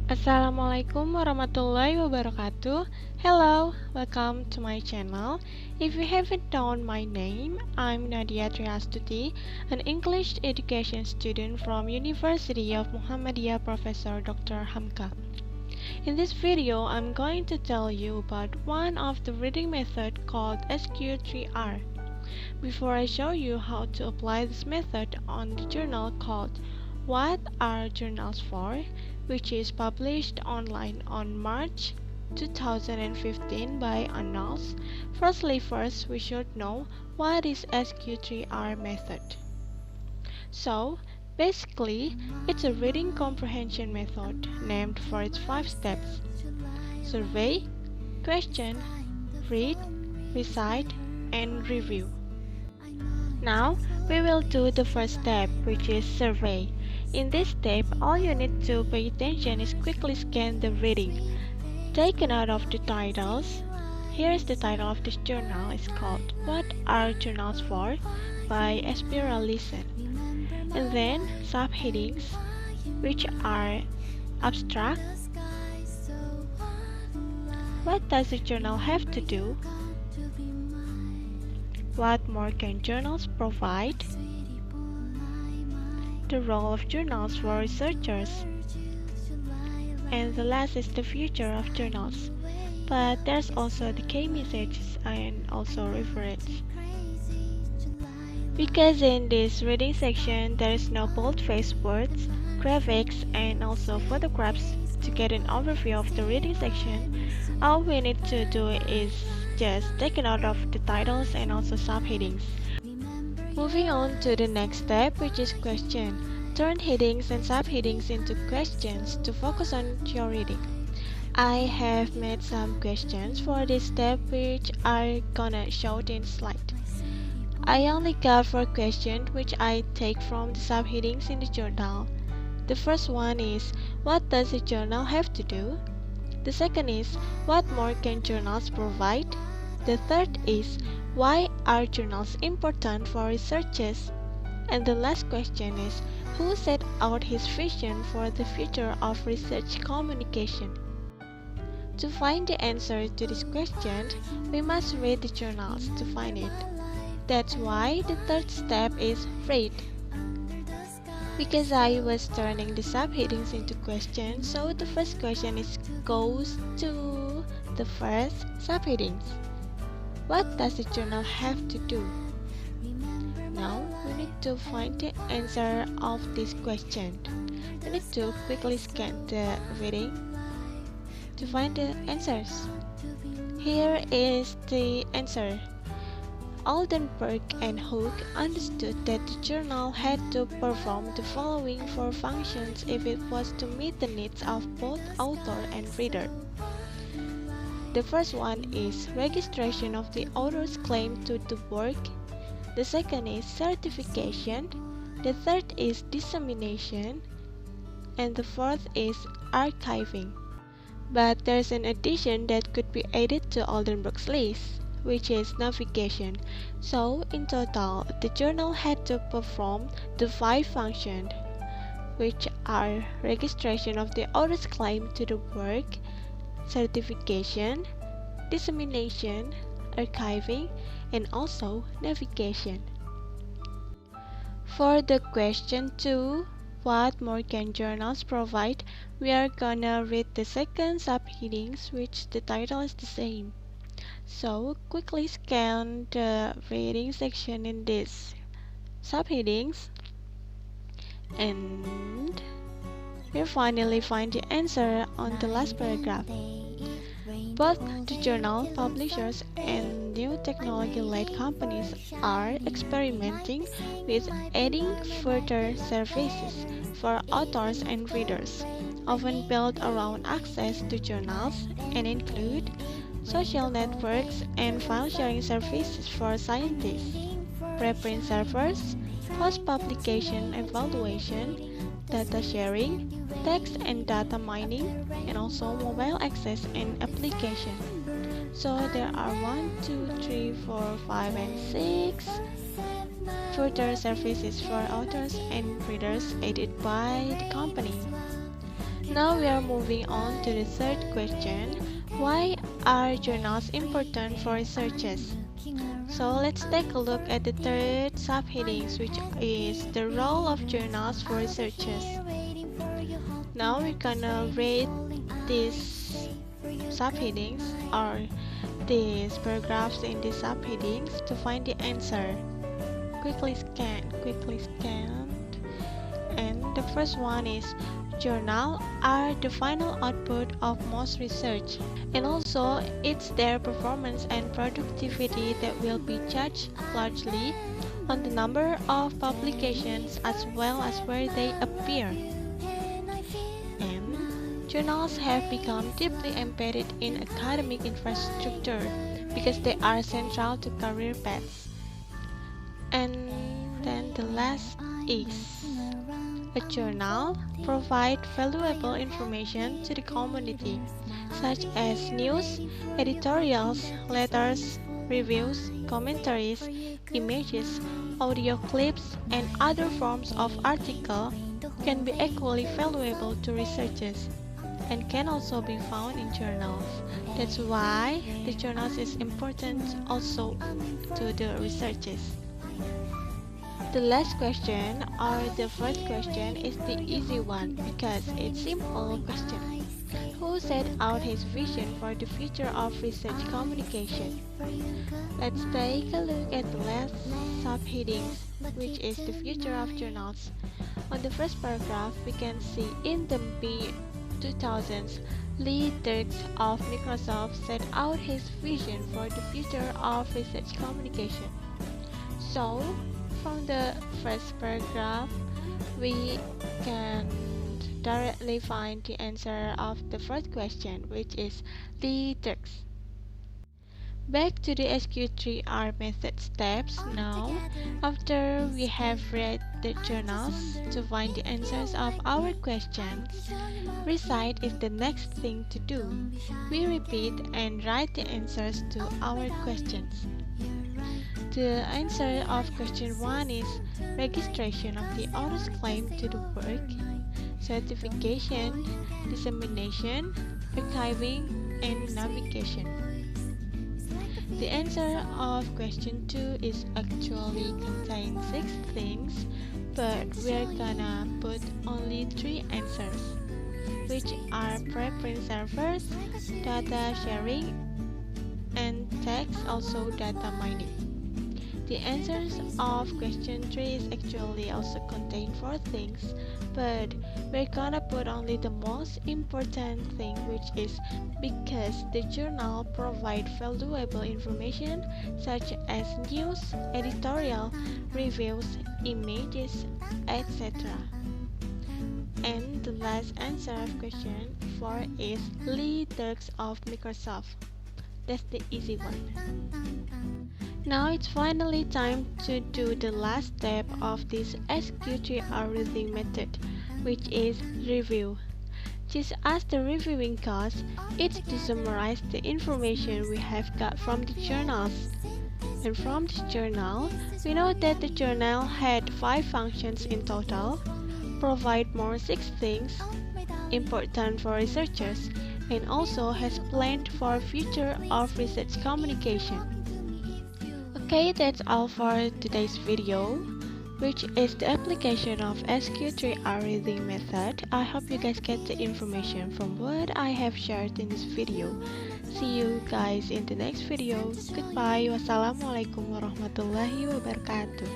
Assalamualaikum warahmatullahi wabarakatuh. Hello, welcome to my channel. If you haven't known my name, I'm Nadia Triastuti, an English education student from University of Muhammadiyah Professor Dr. Hamka. In this video, I'm going to tell you about one of the reading method called SQ3R. Before I show you how to apply this method on the journal called What Are Journals For?, which is published online on March 2015 by Annals. First, we should know what is SQ3R method. So, basically, it's a reading comprehension method named for its 5 steps: survey, question, read, recite, and review. Now, we will do the first step, which is survey. In this step, all you need to pay attention is quickly scan the reading. Take note of the titles. Here is the title of this journal. It's called What Are Journals For? By Listen. And then subheadings, which are abstract. What does the journal have to do? What more can journals provide? The role of journals for researchers. And the last is the future of journals. But there's also the key messages and also reference. Because in this reading section there is no bold-faced words, graphics, and also photographs to get an overview of the reading section, all we need to do is just take note of the titles and also subheadings. Moving on to the next step, which is question. Turn headings and subheadings into questions to focus on your reading. I have made some questions for this step which are gonna show in slide. I only got 4 questions which I take from the subheadings in the journal. The first one is, what does a journal have to do? The second is, what more can journals provide? The third is, why are journals important for researchers? And the last question is, who set out his vision for the future of research communication? To find the answer to this question, we must read the journals to find it. That's why the third step is read. Because I was turning the subheadings into questions, so the first question goes to the first subheadings. What does the journal have to do? Now, we need to find the answer of this question. We need to quickly scan the reading to find the answers. Here is the answer. Oldenburg and Hooke understood that the journal had to perform the following 4 functions if it was to meet the needs of both author and reader. The first one is registration of the author's claim to the work. The second is certification. The third is dissemination. And the fourth is archiving. But there's an addition that could be added to Oldenburg's list, which is navigation. So, in total, the journal had to perform the 5 functions, which are registration of the author's claim to the work, certification, dissemination, archiving, and also navigation. For the question 2, what more can journals provide? We are gonna read the second subheadings, which the title is the same. So, quickly scan the reading section in this subheadings, and we finally find the answer on the last paragraph. Both the journal publishers and new technology-led companies are experimenting with adding further services for authors and readers, often built around access to journals, and include social networks and file-sharing services for scientists, preprint servers, post-publication evaluation, data sharing, text and data mining, and also mobile access and application. So there are 1, 2, 3, 4, 5, and 6 further services for authors and readers aided by the company. Now we are moving on to the third question. Why are journals important for researchers? So let's take a look at the third subheadings, which is the role of journals for researchers. Now we're gonna read these subheadings or these paragraphs in these subheadings to find the answer. Quickly scan. And the first one is journal are the final output of most research, and also it's their performance and productivity that will be judged largely on the number of publications as well as where they appear. And journals have become deeply embedded in academic infrastructure because they are central to career paths. And then the last is a journal provides valuable information to the community, such as news, editorials, letters, reviews, commentaries, images, audio clips, and other forms of article can be equally valuable to researchers and can also be found in journals. That's why the journals is important also to the researchers. The last question or the first question is the easy one because it's simple question. Who set out his vision for the future of research communication? Let's take a look at the last subheadings, which is the future of journals. On the first paragraph, we can see in the mid-2000s, Lee Dirks of Microsoft set out his vision for the future of research communication. So, from the first paragraph, we can directly find the answer of the first question, which is Lee Dirks. Back to the SQ3R method steps now. After we have read the journals to find the answers of our questions, recite is the next thing to do. We repeat and write the answers to our questions. The answer of question 1 is registration of the author's claim to the work, certification, dissemination, archiving, and navigation. The answer of question 2 is actually contain 6 things, but we're gonna put only 3 answers, which are preprint servers, data sharing, and text, also data mining. The answers of question 3 is actually also contain 4 things, but we're gonna put only the most important thing, which is because the journal provide valuable information such as news, editorial, reviews, images, etc. And the last answer of question 4 is Lee Dirks of Microsoft. That's the easy one. Now it's finally time to do the last step of this SQ3R reading method, which is review. Just as the reviewing course, it's to summarize the information we have got from the journals. And from the journal, we know that the journal had 5 functions in total, provide more 6 things, important for researchers, and also has planned for future of research communication. Okay, that's all for today's video, which is the application of SQ3R reading method. I hope you guys get the information from what I have shared in this video. See you guys in the next video. Goodbye. Wassalamualaikum warahmatullahi wabarakatuh.